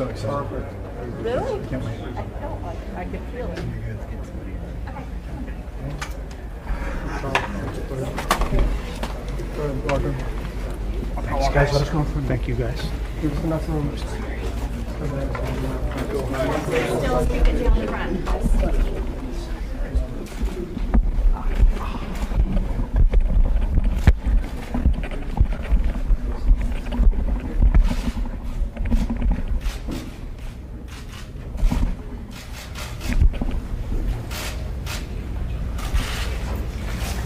so excited. Really? Can't wait. I felt like I could feel it. Thanks, guys. Let us go. Thank you, guys. Still keep it down the front.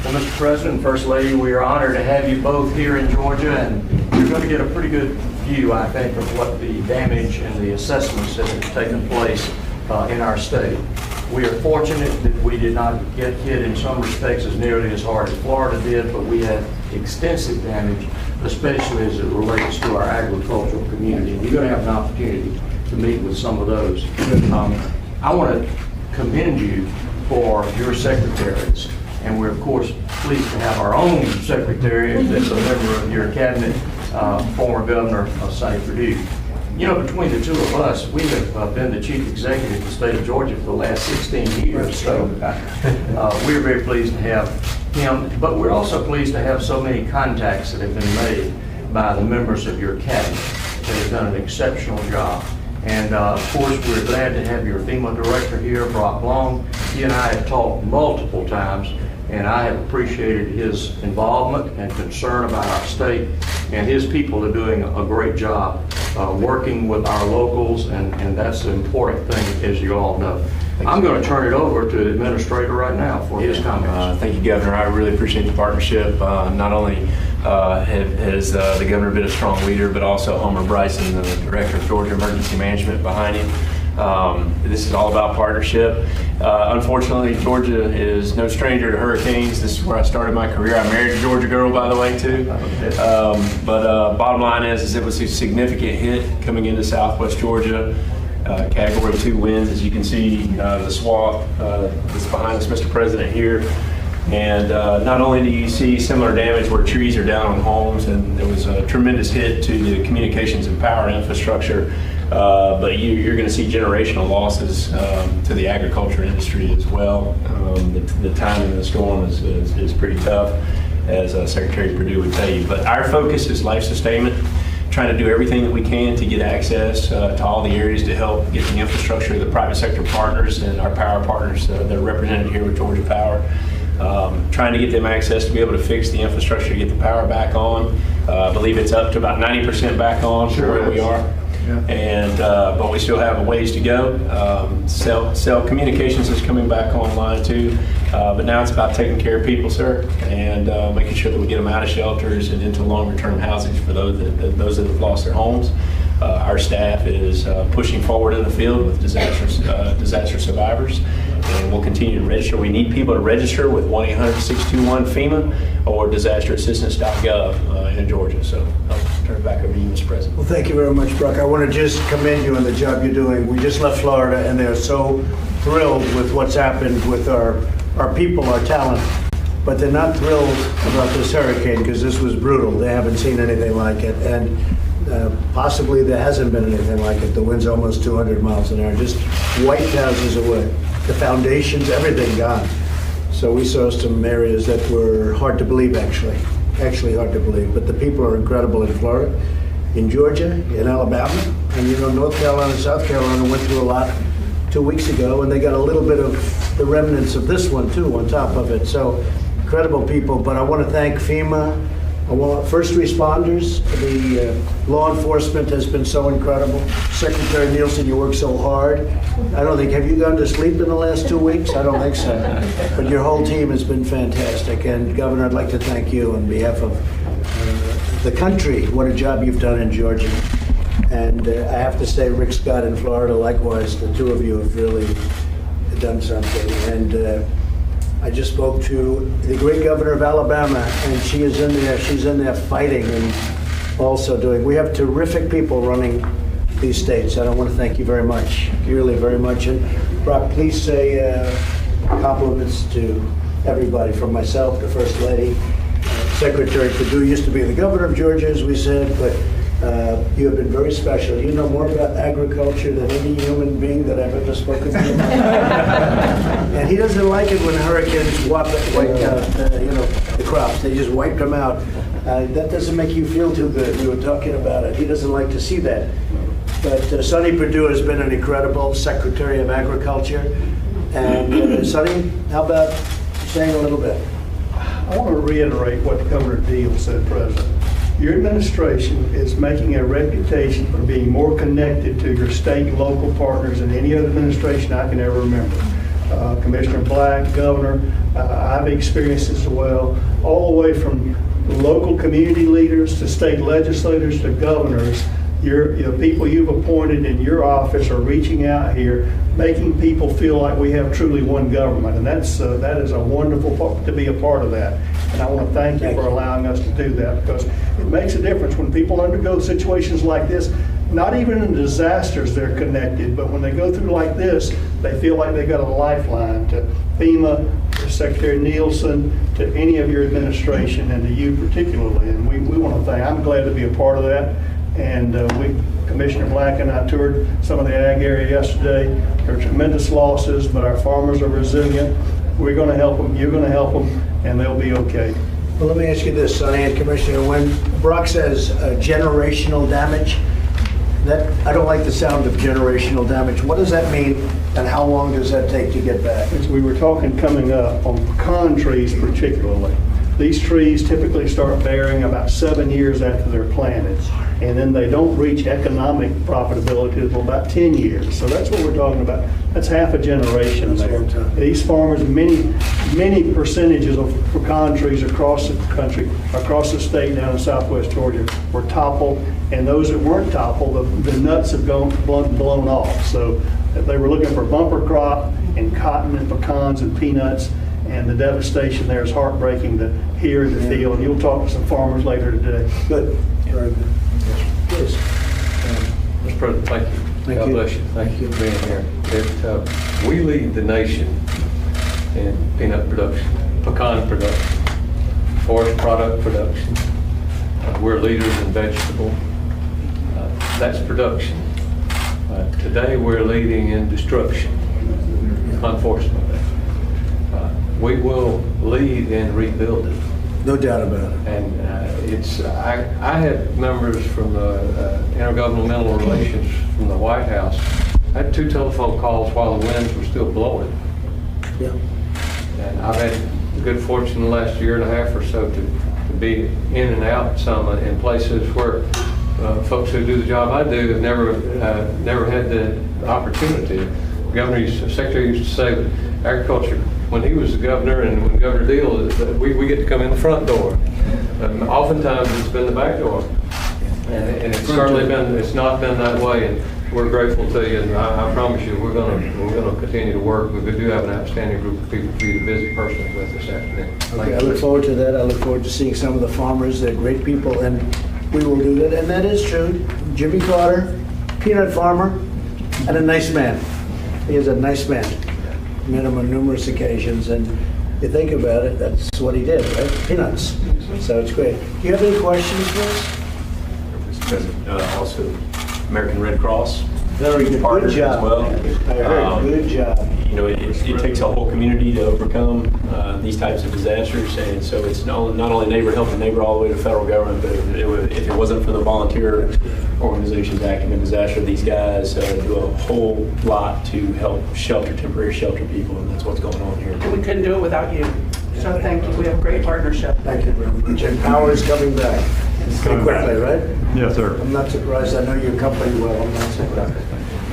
Well, Mr. President and First Lady, we are honored to have you both here in Georgia, and you're going to get a pretty good view, I think, of what the damage and the assessments that have taken place in our state. We are fortunate that we did not get hit in some respects as nearly as hard as Florida did, but we had extensive damage, especially as it relates to our agricultural community. And you're going to have an opportunity to meet with some of those. I want to commend you for your secretaries. And we're, of course, pleased to have our own secretary that's a member of your cabinet, former governor Sonny Perdue. You know, between the two of us, we have been the chief executive of the state of Georgia for the last 16 years. So we're very pleased to have him. But we're also pleased to have so many contacts that have been made by the members of your cabinet that have done an exceptional job. And of course, we're glad to have your FEMA director here, Brock Long. He and I have talked multiple times, and I have appreciated his involvement and concern about our state, and his people are doing a great job working with our locals, and that's the important thing, as you all know. I'm going to turn it over to the administrator right now for his comments. Thank you, Governor. I really appreciate the partnership. Not only has the governor been a strong leader, but also Homer Bryson, the director of Georgia Emergency Management, behind him. This is all about partnership. Unfortunately, Georgia is no stranger to hurricanes. This is where I started my career. I married a Georgia girl, by the way, too. But bottom line is it was a significant hit coming into Southwest Georgia. Category 2 winds, as you can see, the swath that's behind us, Mr. President, here. And not only do you see similar damage where trees are down on homes, and there was a tremendous hit to the communications and power infrastructure, but you're going to see generational losses to the agriculture industry as well. The timing of the storm is pretty tough, as Secretary Perdue would tell you. But our focus is life sustainment, trying to do everything that we can to get access to all the areas to help get the infrastructure, the private sector partners and our power partners that are represented here with Georgia Power. Trying to get them access to be able to fix the infrastructure to get the power back on. I believe it's up to about 90% back on for where we are. Yeah. And but we still have a ways to go. Cell communications is coming back online too, but now it's about taking care of people, sir, and making sure that we get them out of shelters and into longer-term housing for those that have lost their homes. Our staff is pushing forward in the field with disaster survivors, and we'll continue to register. We need people to register with 1-800-621-FEMA or disasterassistance.gov in Georgia. So I'll turn it back over to you, Mr. President. Well, thank you very much, Brock. I want to just commend you on the job you're doing. We just left Florida, and they're so thrilled with what's happened with our people, our talent. But they're not thrilled about this hurricane because this was brutal. They haven't seen anything like it. And possibly there hasn't been anything like it. The wind's almost 200 miles an hour, just wiped houses away. The foundations, everything gone. So we saw some areas that were hard to believe, actually hard to believe. But the people are incredible in Florida, in Georgia, in Alabama, and you know, North Carolina and South Carolina went through a lot 2 weeks ago, and they got a little bit of the remnants of this one too on top of it. So incredible people. But I want to thank FEMA. I want first responders. The law enforcement has been so incredible. Secretary Nielsen, you work so hard. I don't think, have you gone to sleep in the last 2 weeks? I don't think so. But your whole team has been fantastic. And Governor, I'd like to thank you on behalf of the country. What a job you've done in Georgia. And I have to say, Rick Scott in Florida, likewise, the two of you have really done something. And I just spoke to the great governor of Alabama, and she is in there. She's in there fighting and also doing. We have terrific people running these states. And I want to thank you very much, really very much. And Brock, please say compliments to everybody, from myself, the First Lady. Secretary Perdue used to be the governor of Georgia, as we said, but You have been very special. You know more about agriculture than any human being that I've ever spoken to. And he doesn't like it when hurricanes wipe out, the crops. They just wiped them out. That doesn't make you feel too good. We were talking about it. He doesn't like to see that. But Sonny Perdue has been an incredible Secretary of Agriculture. And Sonny, how about saying a little bit? I want to reiterate what Governor Deal said, President. Your administration is making a reputation for being more connected to your state and local partners than any other administration I can ever remember. Commissioner Black, Governor, I've experienced this as well, all the way from local community leaders to state legislators to governors. The people you've appointed in your office are reaching out here, making people feel like we have truly one government, and that is a wonderful part, to be a part of that. And I want to thank you for allowing us to do that, because it makes a difference when people undergo situations like this. Not even in disasters they're connected, but when they go through like this, they feel like they've got a lifeline to FEMA, to Secretary Nielsen, to any of your administration, and to you particularly. And we want to thank. I'm glad to be a part of that. And Commissioner Black and I toured some of the ag area yesterday. There are tremendous losses, but our farmers are resilient. We're going to help them. You're going to help them, and they'll be okay. Well, let me ask you this, Sonny and Commissioner. When Brock says generational damage, I don't like the sound of generational damage. What does that mean, and how long does that take to get back? As we were talking coming up on pecan trees particularly, these trees typically start bearing about 7 years after they're planted, and then they don't reach economic profitability until about 10 years. So that's what we're talking about. That's half a generation there. These farmers, many percentages of pecan trees across the country, across the state down in southwest Georgia, were toppled, and those that weren't toppled, the nuts have blown off. So they were looking for bumper crop in cotton and pecans and peanuts, and the devastation there is heartbreaking to hear and to feel. And you'll talk to some farmers later today. Good. Very good. Please. Mr. President, thank you. God bless you. Thank you for being here. We lead the nation in peanut production, pecan production, forest product production. We're leaders in vegetable. That's production. Today we're leading in destruction, unfortunately. We will lead in rebuilding. No doubt about it. And I had members from the Intergovernmental Relations from the White House. I had 2 telephone calls while the winds were still blowing. Yeah. And I've had the good fortune the last year and a half or so to be in and out some in places where folks who do the job I do have never had the opportunity. Secretary used to say that agriculture, when he was the governor and when Governor Deal, we get to come in the front door. Oftentimes it's been the back door. And it's certainly it's not been that way, and we're grateful to you, and I promise you we're going to continue to work. We do have an outstanding group of people for you to visit personally with this afternoon. Okay, I look forward to that. I look forward to seeing some of the farmers. They're great people, and we will do that. And that is true. Jimmy Carter, peanut farmer, and a nice man. He is a nice man. Met him on numerous occasions, and you think about it, that's what he did, right? Peanuts. So it's great. Do you have any questions for us? Also, American Red Cross. Very good. Partner Good job. as well. I heard. Good job. You know, it takes a whole community to overcome these types of disasters, and so it's not only neighbor helping neighbor all the way to federal government, but if it wasn't for the volunteer organizations acting in disaster, these guys do a whole lot to help temporary shelter people, and that's what's going on here. And we couldn't do it without you. So thank you. We have great partnership. Thank you very much. And Power's coming back. Pretty quickly, right? Yes, sir. I'm not surprised. I know your company well. I'm not surprised.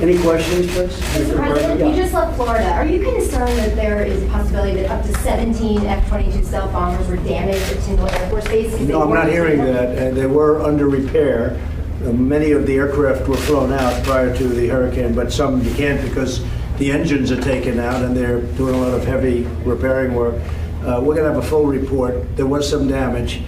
Any questions, please? Mr. President, you just left Florida. Are you concerned that there is a possibility that up to 17 F-22 stealth bombers were damaged at Tyndall Air Force Base? No, I'm not hearing that. They were under repair. Many of the aircraft were flown out prior to the hurricane, but some you can't because the engines are taken out and they're doing a lot of heavy repairing work. We're going to have a full report. There was some damage.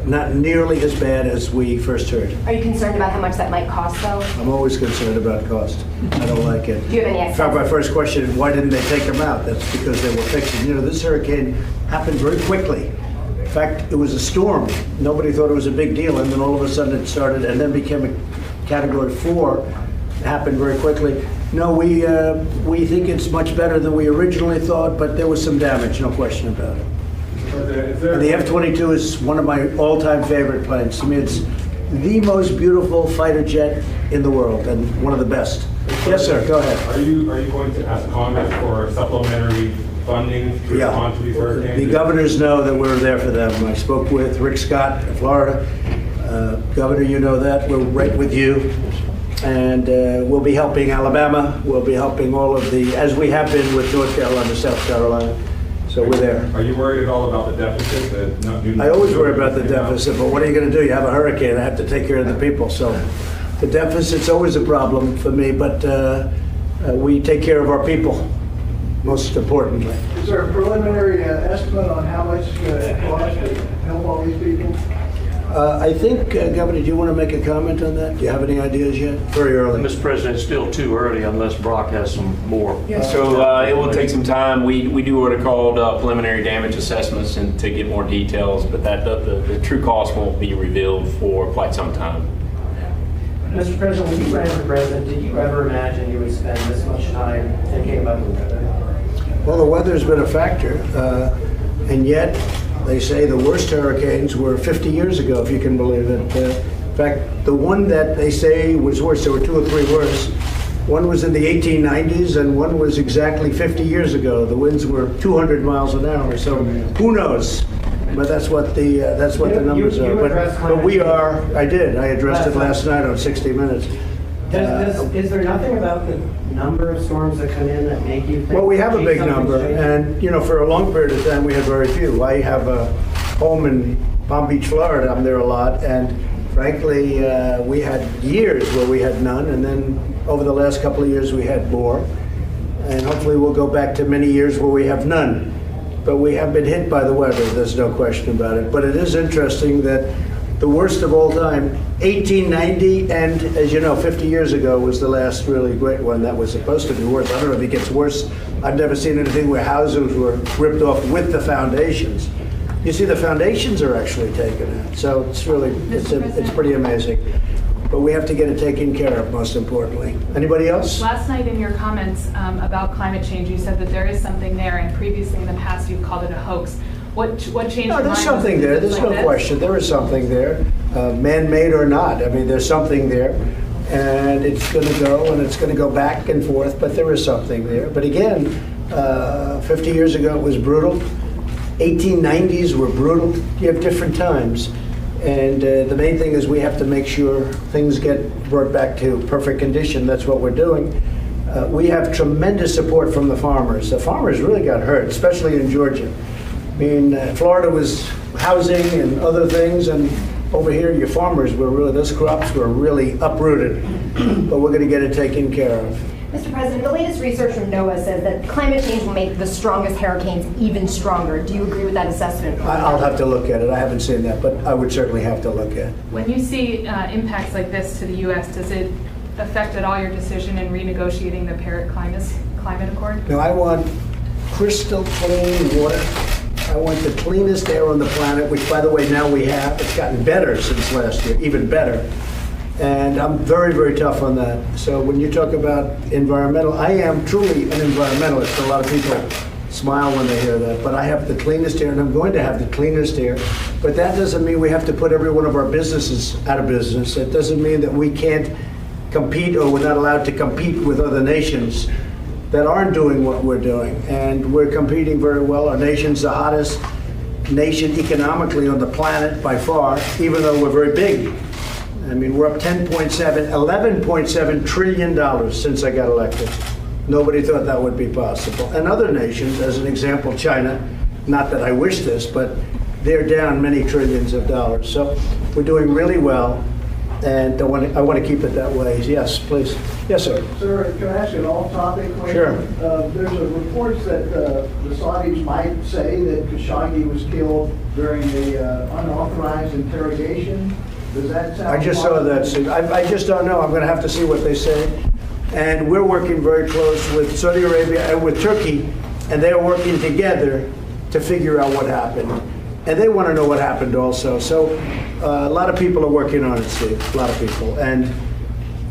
Not nearly as bad as we first heard. Are you concerned about how much that might cost, though? I'm always concerned about cost. I don't like it. Do you have any In fact, my first question is, why didn't they take them out? That's because they were fixing. You know, this hurricane happened very quickly. fact, it was a storm. Nobody thought it was a big deal, and then all of a sudden it started, and then became a Category 4. It happened very quickly. No, we think it's much better than we originally thought, but there was some damage, no question about it. And the F-22 is one of my all-time favorite planes. To me, it's the most beautiful fighter jet in the world, and one of the best. Yes, sir, go ahead. Are you going to ask Congress for supplementary funding to respond to these hurricanes? The governors know that we're there for them. I spoke with Rick Scott of Florida. Governor, you know that. We're right with you. And we'll be helping Alabama. We'll be helping all of the, as we have been with North Carolina, South Carolina. So we're there. Are you worried at all about the deficit? I always worry about the deficit, but what are you going to do? You have a hurricane. I have to take care of the people. So the deficit's always a problem for me, but we take care of our people, most importantly. Is there a preliminary estimate on how much it costs to help all these people? I think, Governor, do you want to make a comment on that? Do you have any ideas yet? Very early. Mr. President, it's still too early unless Brock has some more. So it will take some time. We do what are called preliminary damage assessments and to get more details, but that the true cost won't be revealed for quite some time. Mr. President, when you ran for president, did you ever imagine you would spend this much time thinking about the weather? Well, the weather's been a factor, and yet they say the worst hurricanes were 50 years ago, if you can believe it. In fact, the one that they say was worse, there were 2 or 3 worse. One was in the 1890s, and one was exactly 50 years ago. The winds were 200 miles an hour, so who knows? But that's what the numbers are. But we are. I addressed it last night on 60 Minutes. Is there nothing about the number of storms that come in that make you think? Well, we have a big something's number, changing? and for a long period of time we had very few. I have a home in Palm Beach, Florida. I'm there a lot, and frankly, we had years where we had none, and then over the last couple of years we had more, and hopefully we'll go back to many years where we have none. But we have been hit by the weather, there's no question about it. But it is interesting that the worst of all time, 1890, and as you know, 50 years ago was the last really great one that was supposed to be worse. I don't know if it gets worse. I've never seen anything where houses were ripped off with the foundations. You see, the foundations are actually taken out. So it's really, it's pretty amazing. But we have to get it taken care of, most importantly. Anybody else? Last night in your comments about climate change, you said that there is something there, and previously in the past you've called it a hoax. What changed? No, your there's mind? something there. There's no question. There is something there, man-made or not. I mean, there's something there, and it's going to go, and it's going to go back and forth, but there is something there. But again, 50 years ago it was brutal. 1890s were brutal. You have different times. And the main thing is we have to make sure things get brought back to perfect condition. That's what we're doing. We have tremendous support from the farmers. The farmers really got hurt, especially in Georgia. I mean, Florida was housing and other things, and over here your farmers were really, those crops were really uprooted. But we're going to get it taken care of. Mr. President, the latest research from NOAA says that climate change will make the strongest hurricanes even stronger. Do you agree with that assessment? I'll have to look at it. I haven't seen that, but I would certainly have to look at it. When you see impacts like this to the U.S., does it affect at all your decision in renegotiating the Paris Climate Accord? Now, I want crystal clean water. I want the cleanest air on the planet, which, by the way, now we have. It's gotten better since last year, even better. And I'm very, very tough on that. So when you talk about environmental, I am truly an environmentalist. A lot of people smile when they hear that, but I have the cleanest air, and I'm going to have the cleanest air. But that doesn't mean we have to put every one of our businesses out of business. It doesn't mean that we can't compete, or we're not allowed to compete with other nations that aren't doing what we're doing. And we're competing very well. Our nation's the hottest nation economically on the planet by far, even though we're very big. I mean, we're up $11.7 trillion since I got elected. Nobody thought that would be possible. And other nations, as an example, China, not that I wish this, but they're down many trillions of dollars. So we're doing really well, and I want to keep it that way. Yes, please. Yes, sir. Sir, can I ask you an off-topic question? Sure. There's a report that the Saudis might say that Khashoggi was killed during the unauthorized interrogation. Does that sound I just saw that. I just don't know. I'm going to have to see what they say. And we're working very close with Saudi Arabia and with Turkey, and they're working together to figure out what happened. And they want to know what happened also. So a lot of people are working on it, Steve, a lot of people. And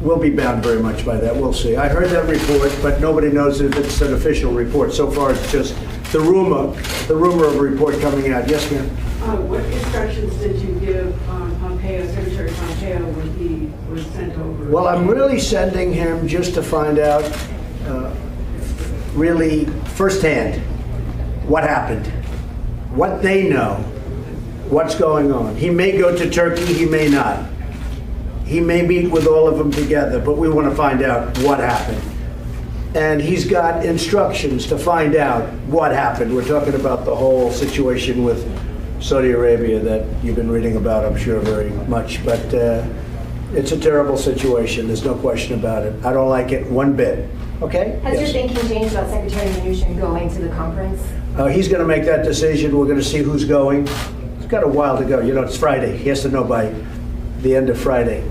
we'll be bound very much by that. We'll see. I heard that report, but nobody knows if it's an official report. So far, it's just the rumor of a report coming out. Yes, ma'am? What instructions did you give Pompeo, Secretary Pompeo, when he was sent over? Well, I'm really sending him just to find out, really firsthand, what happened, what they know, what's going on. He may go to Turkey, he may not. He may meet with all of them together, but we want to find out what happened. And he's got instructions to find out what happened. We're talking about the whole situation with Saudi Arabia that you've been reading about, I'm sure, very much. But it's a terrible situation. There's no question about it. I don't like it one bit. Okay? Has your Yes. thinking changed about Secretary Mnuchin going to the conference? He's going to make that decision. We're going to see who's going. He's got a while to go. You know, it's Friday. He has to know by the end of Friday.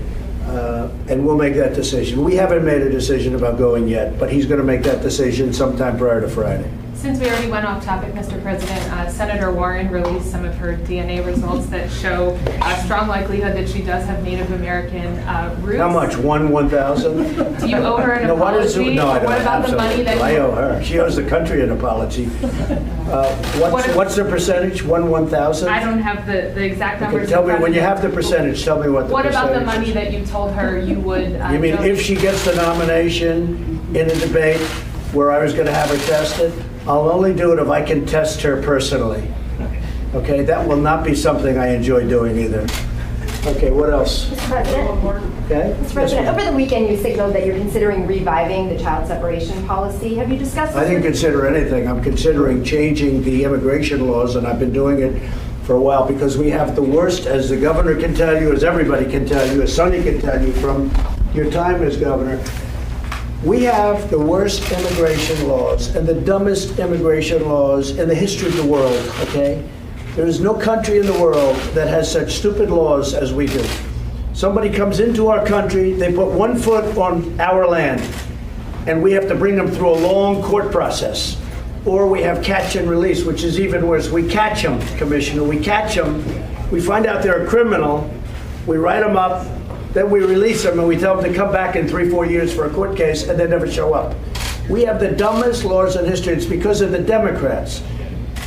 And we'll make that decision. We haven't made a decision about going yet, but he's going to make that decision sometime prior to Friday. Since we already went off topic, Mr. President, Senator Warren released some of her DNA results that show a strong likelihood that she does have Native American roots. How much? 1,000? Do you owe her an No, what is apology? it? No, I don't. What about the money that I you... owe her. She owes the country an apology. What's the percentage? 1,000? I don't have the exact Okay, numbers. tell in me, front when of you me. have the percentage, tell me what the What percentage about the money is. that you told her you would... You mean if she gets the nomination in a debate where I was going to have her tested? I'll only do it if I can test her personally. Okay, that will not be something I enjoy doing either. Okay, what else? Mr. President? Okay? Mr. President, over the weekend you signaled that you're considering reviving the child separation policy. Have you discussed this? I didn't consider anything. I'm considering changing the immigration laws, and I've been doing it for a while because we have the worst, as the governor can tell you, as everybody can tell you, as Sonny can tell you from your time as governor. We have the worst immigration laws and the dumbest immigration laws in the history of the world, okay? There is no country in the world that has such stupid laws as we do. Somebody comes into our country, they put 1 foot on our land, and we have to bring them through a long court process. Or we have catch and release, which is even worse. We catch them, Commissioner, we catch them, we find out they're a criminal, we write them up, then we release them and we tell them to come back in 3-4 years for a court case and they never show up. We have the dumbest laws in history. It's because of the Democrats,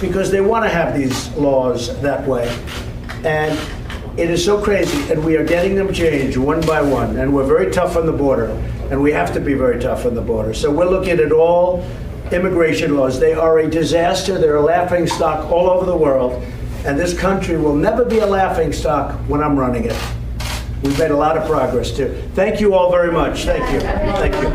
because they want to have these laws that way. And it is so crazy, and we are getting them changed one by one, and we're very tough on the border, and we have to be very tough on the border. So we're looking at all immigration laws. They are a disaster. They're a laughing stock all over the world, and this country will never be a laughing stock when I'm running it. We've made a lot of progress, too. Thank you all very much. Thank you. Thank you.